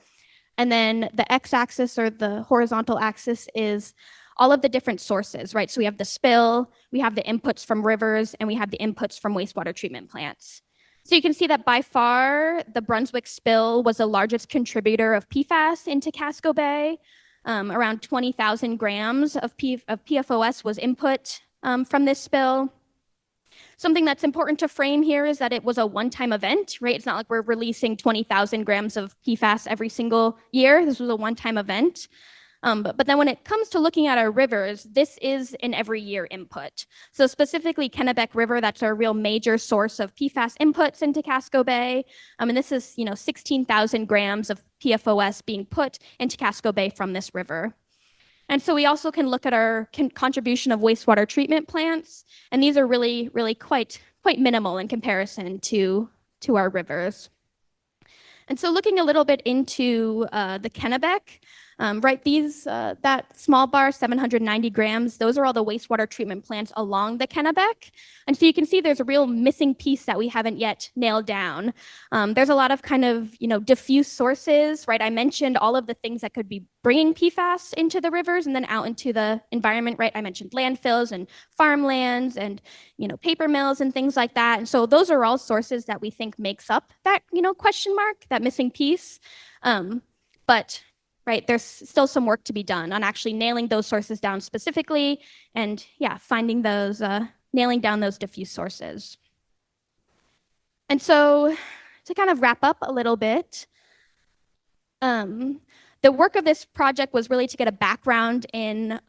And then the x-axis, or the horizontal axis, is all of the different sources, right? So we have the spill, we have the inputs from rivers, and we have the inputs from wastewater treatment plants. So you can see that by far, the Brunswick spill was the largest contributor of PFAS into Casco Bay. Around 20,000 grams of PFOS was input from this spill. Something that's important to frame here is that it was a one-time event, right? It's not like we're releasing 20,000 grams of PFAS every single year. This was a one-time event. But then when it comes to looking at our rivers, this is an every year input. So specifically Kennebec River, that's our real major source of PFAS inputs into Casco Bay. And this is, 16,000 grams of PFOS being put into Casco Bay from this river. And so we also can look at our contribution of wastewater treatment plants. And these are really, really quite minimal in comparison to our rivers. And so looking a little bit into the Kennebec, right, that small bar, 790 grams, those are all the wastewater treatment plants along the Kennebec. And so you can see there's a real missing piece that we haven't yet nailed down. There's a lot of kind of, diffuse sources, right? I mentioned all of the things that could be bringing PFAS into the rivers and then out into the environment, right? I mentioned landfills and farmlands and, paper mills and things like that. And so those are all sources that we think makes up that, question mark, that missing piece. But right, there's still some work to be done on actually nailing those sources down specifically and, finding those, nailing down those diffuse sources. And so to kind of wrap up a little bit, the work of this project was really to get a background in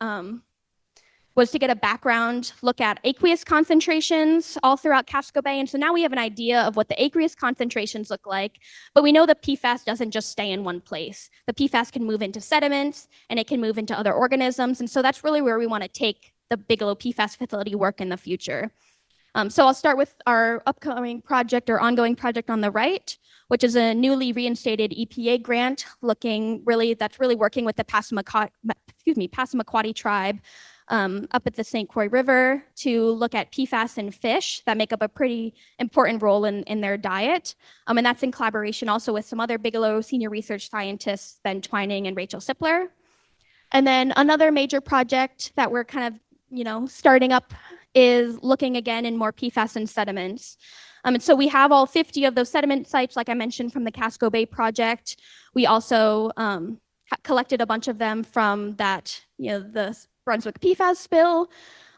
was to get a background look at aqueous concentrations all throughout Casco Bay. And so now we have an idea of what the aqueous concentrations look like, but we know that PFAS doesn't just stay in one place. The PFAS can move into sediments and it can move into other organisms. And so that's really where we want to take the Bigelow PFAS facility work in the future. So I'll start with our upcoming project or ongoing project on the right, which is a newly reinstated EPA grant that's really working with the Passamaquoddy tribe up at the St. Croix River to look at PFAS in fish that make up a pretty important role in their diet. And that's in collaboration also with some other Bigelow senior research scientists, Ben Twining and Rachel Sipler. And then another major project that we're kind of, starting up is looking again in more PFAS in sediments. And so we have all 50 of those sediment sites, like I mentioned, from the Casco Bay project. We also collected a bunch of them from that, the Brunswick PFAS spill.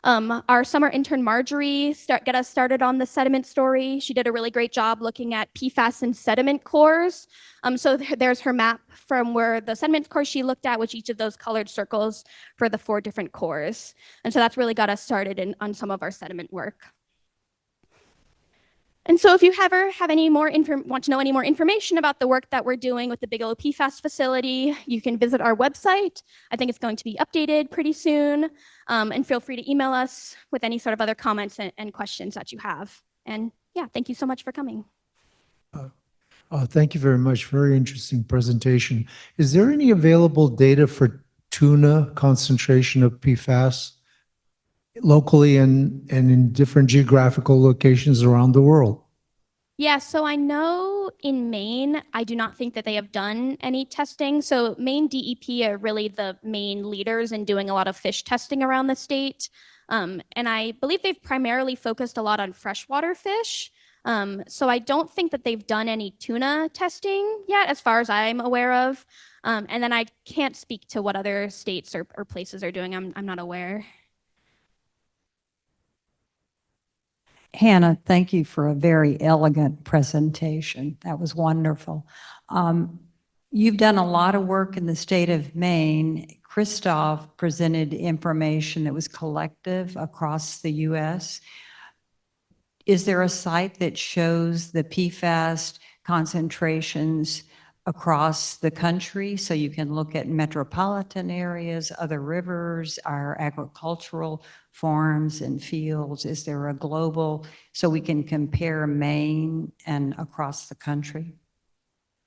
Our summer intern Marjorie got us started on the sediment story. She did a really great job looking at PFAS and sediment cores. So there's her map from where the sediment core she looked at, which each of those colored circles for the 4 different cores. And so that's really got us started on some of our sediment work. And so if you ever have want to know any more information about the work that we're doing with the Bigelow PFAS facility, you can visit our website. I think it's going to be updated pretty soon. And feel free to email us with any sort of other comments and questions that you have. And yeah, thank you so much for coming. Thank you very much. Very interesting presentation. Is there any available data for tuna concentration of PFAS locally and in different geographical locations around the world? Yeah, so I know in Maine, I do not think that they have done any testing. So Maine DEP are really the main leaders in doing a lot of fish testing around the state. And I believe they've primarily focused a lot on freshwater fish. So I don't think that they've done any tuna testing yet, as far as I'm aware of. And then I can't speak to what other states or places are doing. I'm not aware. Hannah, thank you for a very elegant presentation. That was wonderful. You've done a lot of work in the state of Maine. Christoph presented information that was collective across the U.S. Is there a site that shows the PFAS concentrations across the country so you can look at metropolitan areas, other rivers, our agricultural farms and fields? Is there a global, so we can compare Maine and across the country?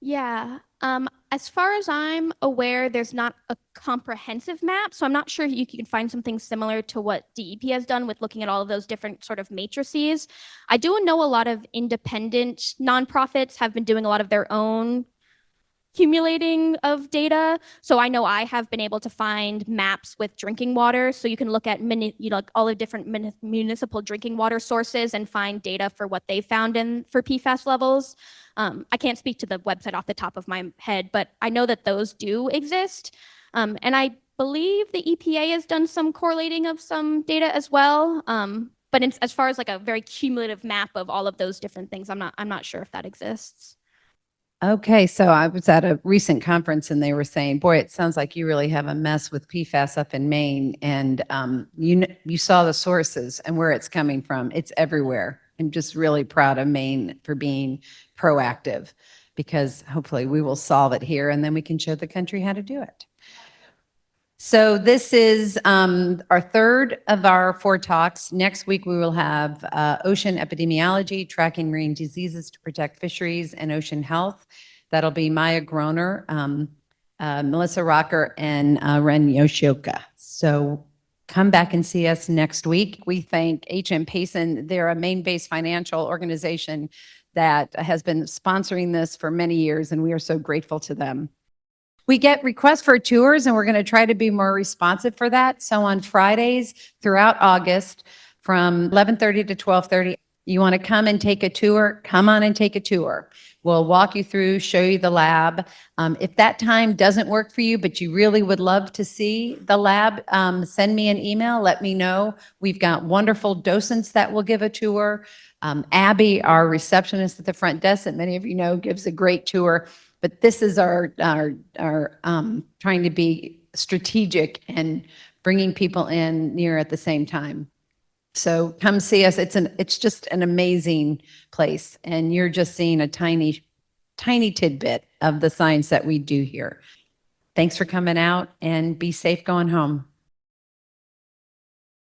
Yeah, as far as I'm aware, there's not a comprehensive map, so I'm not sure you can find something similar to what DEP has done with looking at all of those different sort of matrices. I do know a lot of independent nonprofits have been doing a lot of their own accumulating of data. So I know I have been able to find maps with drinking water. So you can look at all the different municipal drinking water sources and find data for what they found for PFAS levels. I can't speak to the website off the top of my head, but I know that those do exist. And I believe the EPA has done some correlating of some data as well. But as far as like a very cumulative map of all of those different things, I'm not sure if that exists. Okay, so I was at a recent conference and they were saying, boy, it sounds like you really have a mess with PFAS up in Maine. And you saw the sources and where it's coming from. It's everywhere. I'm just really proud of Maine for being proactive, because hopefully we will solve it here and then we can show the country how to do it. So this is our third of our 4 talks. Next week, we will have ocean epidemiology, tracking marine diseases to protect fisheries and ocean health. That'll be Maya Groner, Melissa Rocker, and Ren Yoshioka. So come back and see us next week. We thank HM Payson. They're a Maine-based financial organization that has been sponsoring this for many years, and we are so grateful to them. We get requests for tours, and we're going to try to be more responsive for that. So on Fridays throughout August from 11:30 to 12:30, you want to come and take a tour, come on and take a tour. We'll walk you through, show you the lab. If that time doesn't work for you, but you really would love to see the lab, send me an email, let me know. We've got wonderful docents that will give a tour. Abby, our receptionist at the front desk that many of you know, gives a great tour. But this is our trying to be strategic and bringing people in near at the same time. So come see us. It's just an amazing place. And you're just seeing a tiny tidbit of the science that we do here. Thanks for coming out and be safe going home.